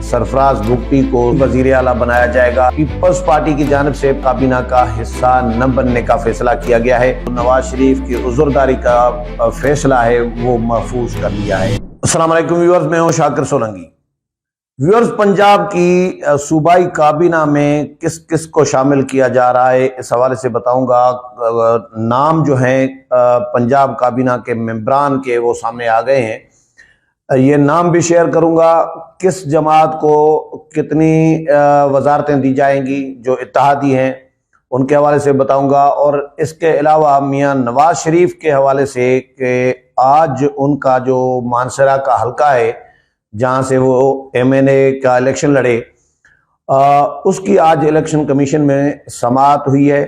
सरफराज भुगटी को वजीर आला बनाया जाएगा। पीपल्स पार्टी की जानिब से काबीना का हिस्सा न बनने का फैसला किया गया है। नवाज शरीफ की उज़ुरदारी का फैसला है वो महफूज कर लिया है। अस्सलाम वालेकुम व्यूअर्स, मैं हूं शाकिर सोलंकी। व्यूअर्स, पंजाब की सूबाई काबीना में किस किस को शामिल किया जा रहा है इस हवाले से बताऊंगा। नाम जो हैं पंजाब काबीना के मेंबरान के वो सामने आ गए हैं। ये नाम भी शेयर करूंगा, किस जमात को कितनी वजारतें दी जाएंगी जो इत्तेहादी हैं उनके हवाले से बताऊंगा। और इसके अलावा मियां नवाज शरीफ के हवाले से कि आज उनका जो मानसरा का हल्का है जहां से वो MNA का इलेक्शन लड़े, उसकी आज इलेक्शन कमीशन में समाअत हुई है।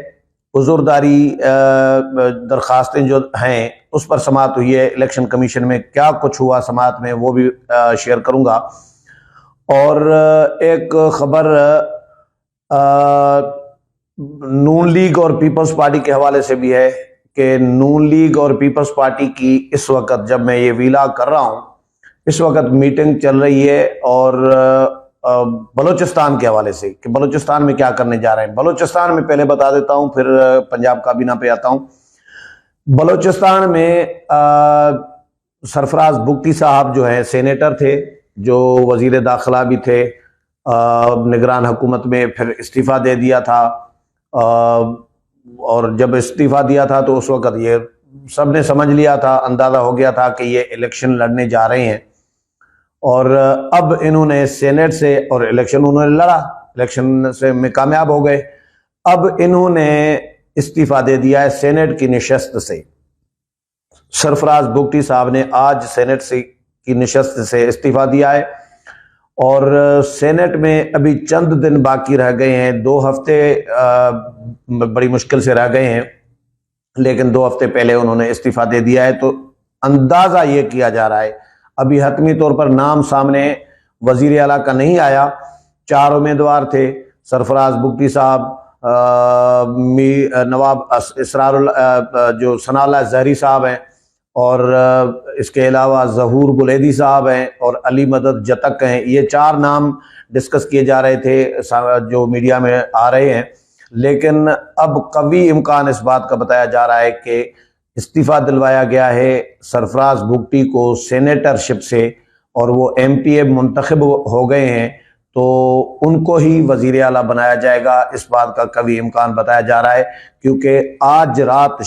उज़ुरदारी दरखास्तें जो हैं उस पर समाअत हुई है। इलेक्शन कमीशन में क्या कुछ हुआ समाअत में वो भी शेयर करूंगा। और एक खबर नून लीग और पीपल्स पार्टी के हवाले से भी है कि नून लीग और पीपल्स पार्टी की इस वक्त जब मैं ये वीलाग कर रहा हूँ इस वक्त मीटिंग चल रही है और बलूचिस्तान के हवाले से कि बलूचिस्तान में क्या करने जा रहे हैं। बलूचिस्तान में पहले बता देता हूं, फिर पंजाब काबीना पे आता हूं। बलूचिस्तान में सरफराज भुगटी साहब जो है सेनेटर थे, जो वजीर दाखिला भी थे, निगरान हुकूमत में, फिर इस्तीफ़ा दे दिया था। और जब इस्तीफ़ा दिया था तो उस वक्त ये सब ने समझ लिया था, अंदाज़ा हो गया था कि ये इलेक्शन लड़ने जा रहे हैं। और अब इन्होंने सेनेट से, और इलेक्शन उन्होंने लड़ा, इलेक्शन से में कामयाब हो गए। अब इन्होंने इस्तीफा दे दिया है सेनेट की निशस्त से। सरफराज भुगटी साहब ने आज सेनेट से की निशस्त से इस्तीफा दिया है और सेनेट में अभी चंद दिन बाकी रह गए हैं। 2 हफ्ते बड़ी मुश्किल से रह गए हैं, लेकिन 2 हफ्ते पहले उन्होंने इस्तीफा दे दिया है। तो अंदाजा ये किया जा रहा है, अभी हतमी तौर पर नाम सामने वजीर आला का नहीं आया। 4 उम्मीदवार थे, सरफराज भुगटी साहब, नवाब इसरारुल जो सनाउल्लाह जहरी साहब हैं, और इसके अलावा ज़हूर गुलेदी साहब हैं और अली मदद जतक हैं। ये 4 नाम डिस्कस किए जा रहे थे जो मीडिया में आ रहे हैं। लेकिन अब कवी इम्कान इस बात का बताया जा रहा है कि इस्तीफ़ा दिलवाया गया है सरफराज भुगटी को सेनेटरशिप से और वो MPA मुंतखब हो गए हैं, तो उनको ही वजीर आला बनाया जाएगा। इस बात का कवी इम्कान बताया जा रहा है, क्योंकि आज रात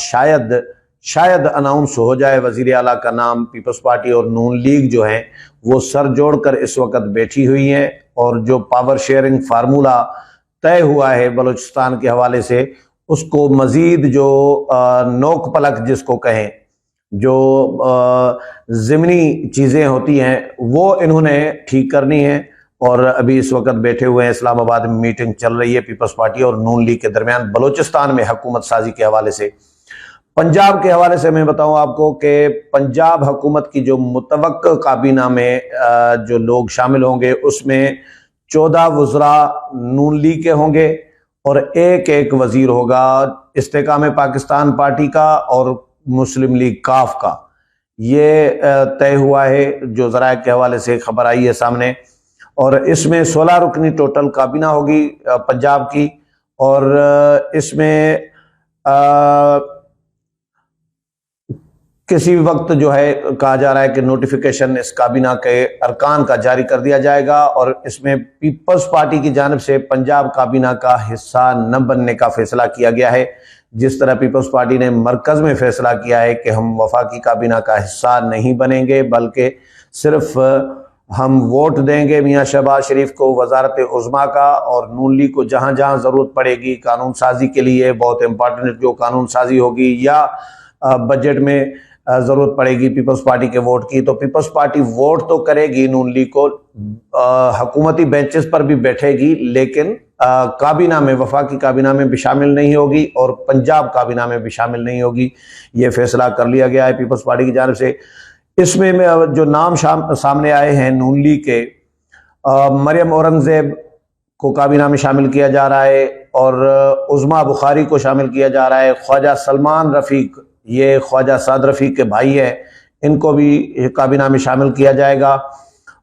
शायद अनाउंस हो जाए वजीर आला का नाम। पीपल्स पार्टी और नून लीग जो है वो सर जोड़कर इस वक्त बैठी हुई हैं और जो पावर शेयरिंग फार्मूला तय हुआ है बलूचिस्तान के हवाले से, उसको मजीद जो नोक पलक जिसको कहें, जो ज़िमनी चीज़ें होती हैं वो इन्होंने ठीक करनी है। और अभी इस वक्त बैठे हुए हैं, इस्लामाबाद में मीटिंग चल रही है पीपल्स पार्टी और नून लीग के दरमियान बलूचिस्तान में हुकूमत साजी के हवाले से। पंजाब के हवाले से मैं बताऊं आपको कि पंजाब हुकूमत की जो मुतवक्किल काबीना में जो लोग शामिल होंगे उसमें 14 वज़रा नून लीग के होंगे और एक वजीर होगा इस्तेकाम पाकिस्तान पार्टी का और मुस्लिम लीग काफ का। ये तय हुआ है, जो ज़राए के हवाले से खबर आई है सामने। और इसमें 16 रुकनी टोटल काबीना होगी पंजाब की, और इसमें किसी वक्त जो है कहा जा रहा है कि नोटिफिकेशन इस काबीना के अरकान का जारी कर दिया जाएगा। और इसमें पीपल्स पार्टी की जानिब से पंजाब काबीना का हिस्सा न बनने का फैसला किया गया है। जिस तरह पीपल्स पार्टी ने मरकज़ में फैसला किया है कि हम वफाकी काबीना का हिस्सा नहीं बनेंगे, बल्कि सिर्फ हम वोट देंगे मियाँ शहबाज शरीफ को वजारत उज़्मा का, और नून लीग को जहाँ जहाँ ज़रूरत पड़ेगी कानून साजी के लिए, बहुत इंपॉर्टेंट जो कानून साजी होगी या बजट में ज़रूरत पड़ेगी पीपल्स पार्टी के वोट की, तो पीपल्स पार्टी वोट तो करेगी नून लीग को, हुकूमती बेंचेस पर भी बैठेगी, लेकिन काबीना में, वफाकी काबीना में भी शामिल नहीं होगी और पंजाब काबीना में भी शामिल नहीं होगी। ये फैसला कर लिया गया है पीपल्स पार्टी की जानिब से। इसमें जो नाम सामने आए हैं नून लीग के, मरियम औरंगज़ेब को काबीना में शामिल किया जा रहा है और उज़्मा बुखारी को शामिल किया जा रहा है। ख्वाजा सलमान रफ़ीक, ये ख्वाजा साद रफ़ीक के भाई हैं, इनको भी काबीना में शामिल किया जाएगा।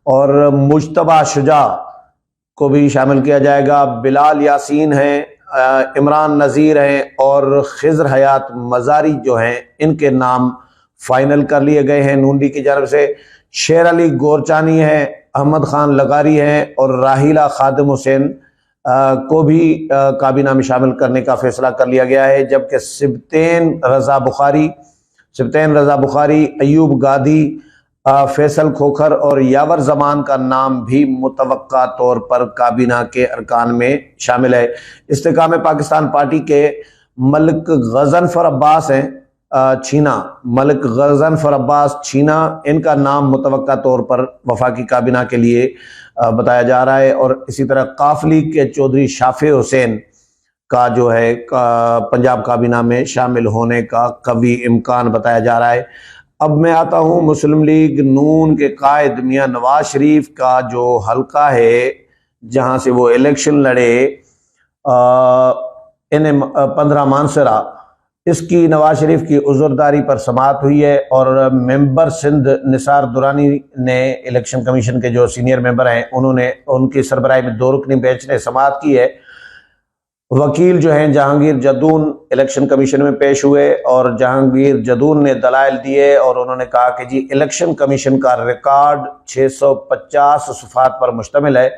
और मुज्तबा शुजा को भी शामिल किया जाएगा। बिलाल यासीन हैं, इमरान नज़ीर हैं और खिज़र हयात मज़ारी जो हैं, इनके नाम फाइनल कर लिए गए हैं नून लीग की जानब से। शेर अली गोरचानी हैं, अहमद खान लगारी हैं और राहिला खादिम हुसैन को भी काबीना में शामिल करने का फैसला कर लिया गया है। जबकि सिबतैन रज़ा बुखारी, अयूब गादी, फैसल खोखर और यावर जमान का नाम भी मुतवक्का तौर पर काबीना के अरकान में शामिल है। इस्तेकाम पाकिस्तान पार्टी के मलिक गज़नफर अब्बास हैं मलिक गज़नफर अब्बास छीना, इनका नाम मुतवक्का तौर पर वफाकी काबीना के लिए बताया जा रहा है। और इसी तरह काफली के चौधरी शाफे हुसैन का जो है पंजाब काबीना में शामिल होने का कवी इम्कान बताया जा रहा है। अब मैं आता हूँ मुस्लिम लीग नून के कायद मियां नवाज शरीफ का जो हल्का है जहाँ से वो इलेक्शन लड़े, इन्हें 15 मानसरा, इसकी नवाज शरीफ की उज़ुरदारी पर समाअत हुई है। और मेंबर सिंध निसार दुरानी ने, इलेक्शन कमीशन के जो सीनियर मेंबर हैं, उन्होंने उनकी सरबराही में 2 रुकनी बेंच ने समाअत की है। वकील जो हैं जहांगीर जदून इलेक्शन कमीशन में पेश हुए और जहांगीर जदून ने दलाइल दिए और उन्होंने कहा कि जी इलेक्शन कमीशन का रिकॉर्ड 650 सफ़हात पर मुश्तमिल है।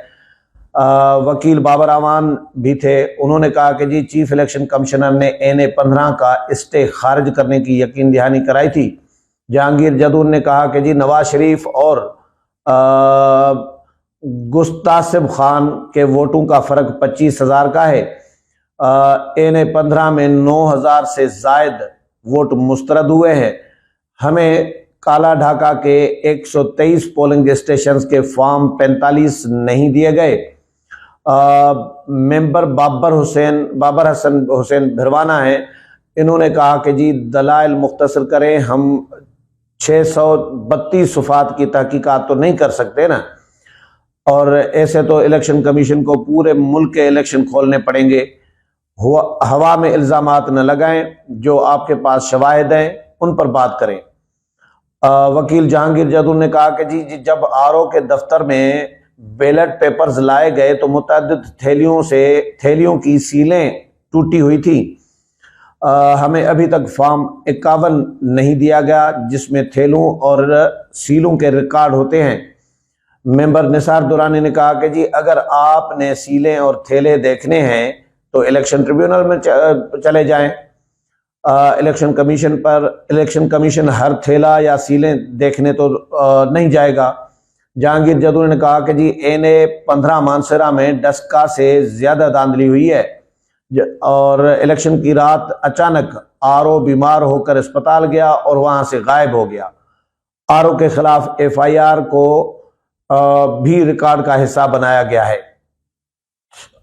वकील बाबर अमान भी थे, उन्होंने कहा कि जी चीफ इलेक्शन कमिश्नर ने NA 15 का स्टे खारिज करने की यकीन दहानी कराई थी। जहांगीर जदून ने कहा कि जी नवाज शरीफ और गुस्तासिब खान के वोटों का फ़र्क 25,000 का है। NA 15 में 9,000 से जायद वोट मुस्तरद हुए हैं। हमें काला ढाका के 123 पोलिंग स्टेशन के फॉर्म 45 नहीं दिए गए। मेंबर बाबर हसन हुसैन भिरवाना है, इन्होंने कहा कि जी दलाइल मुख्तसर करें, हम 632 सफ़हात की तहकीकात तो नहीं कर सकते ना, और ऐसे तो इलेक्शन कमीशन को पूरे मुल्क के इलेक्शन खोलने पड़ेंगे। हवा में इल्ज़ामात न लगाएं, जो आपके पास शवाहिद हैं उन पर बात करें। वकील जहांगीर जदून ने कहा कि जी जब RO के दफ्तर में बैलेट पेपर्स लाए गए तो मुतअद्दिद थैलियों की सीलें टूटी हुई थी। हमें अभी तक फॉर्म 51 नहीं दिया गया जिसमें थैलों और सीलों के रिकॉर्ड होते हैं। मेंबर निसार दुरानी ने कहा कि जी अगर आपने सीलें और थैले देखने हैं तो इलेक्शन ट्रिब्यूनल में चले जाएं। इलेक्शन कमीशन हर थैला या सीलें देखने तो नहीं जाएगा। जहांगीर जदून ने कहा कि जी NA 15 मानसरा में डस्का से ज्यादा धांधली हुई है और इलेक्शन की रात अचानक RO बीमार होकर अस्पताल गया और वहां से गायब हो गया। RO के खिलाफ FIR को भी रिकॉर्ड का हिस्सा बनाया गया है।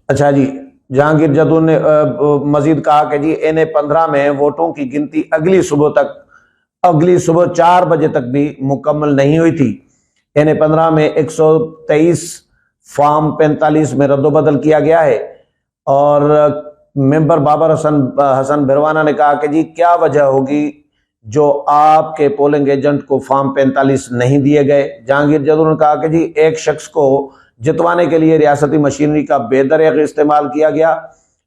अच्छा जी, जहांगीर जदून ने मजीद कहा कि जी NA 15 में वोटों की गिनती अगली सुबह 4 बजे तक भी मुकम्मल नहीं हुई थी। NA 15 में 123 फॉर्म 45 में रद्दोबदल किया गया है। और मेंबर बाबर हसन भिरवाना ने कहा कि जी क्या वजह होगी जो आपके पोलिंग एजेंट को फॉर्म 45 नहीं दिए गए। जहांगीर जदून ने कहा कि जी एक शख्स को जितवाने के लिए रियासती मशीनरी का बेदरग इस्तेमाल किया गया।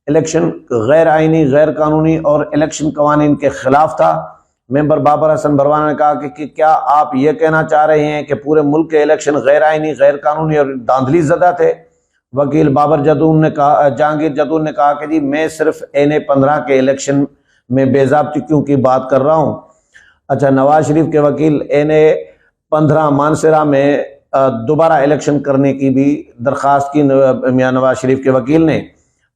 इलेक्शन गैर आईनी, गैर कानूनी और इलेक्शन कवानीन के खिलाफ था। मेंबर बाबर हसन भिरवाना ने कहा कि क्या आप ये कहना चाह रहे हैं कि पूरे मुल्क के इलेक्शन गैर आईनी, गैर कानूनी और धांधली ज़दा थे। वकील जहांगीर जदून ने कहा कि जी मैं सिर्फ NA 15 के इलेक्शन में बेज़ाब्तियों की बात कर रहा हूँ। अच्छा, नवाज शरीफ के वकील NA 15 मानसरा में दोबारा इलेक्शन करने की भी दरख्वास्त की। मियां नवाज शरीफ के वकील ने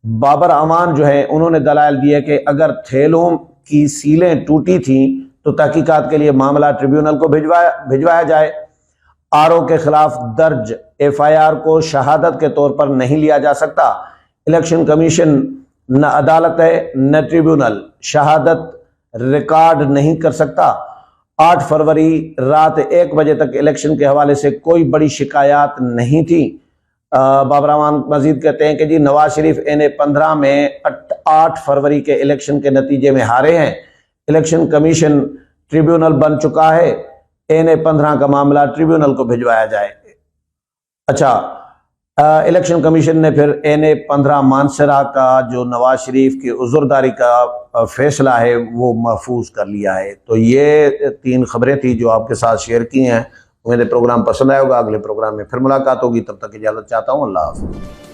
बाबर अमान जो है उन्होंने दलाइल दिए कि अगर थैलों की सीलें टूटी थी तो तहकीकात के लिए मामला ट्रिब्यूनल को भिजवाया जाए। RO के खिलाफ दर्ज FIR को शहादत के तौर पर नहीं लिया जा सकता। इलेक्शन कमीशन न अदालत है न ट्रिब्यूनल, शहादत रिकॉर्ड नहीं कर सकता। 8 फरवरी रात 1 बजे तक इलेक्शन के हवाले से कोई बड़ी शिकायत नहीं थी। बाबर अमान मजीद कहते हैं कि जी नवाज शरीफ NA 15 में 8 फरवरी के इलेक्शन के नतीजे में हारे हैं। इलेक्शन कमीशन ट्रिब्यूनल बन चुका है, NA 15 का मामला ट्रिब्यूनल को भिजवाया जाए। अच्छा, इलेक्शन कमीशन ने फिर NA-15 मानसरा का जो नवाज शरीफ की उज़ुरदारी का फैसला है वो महफूज कर लिया है। तो ये 3 खबरें थी जो आपके साथ शेयर की हैं। मेरे प्रोग्राम पसंद आया होगा। अगले प्रोग्राम में फिर मुलाकात होगी, तब तक इजाज़त चाहता हूँ। अल्लाह हाफ़िज़।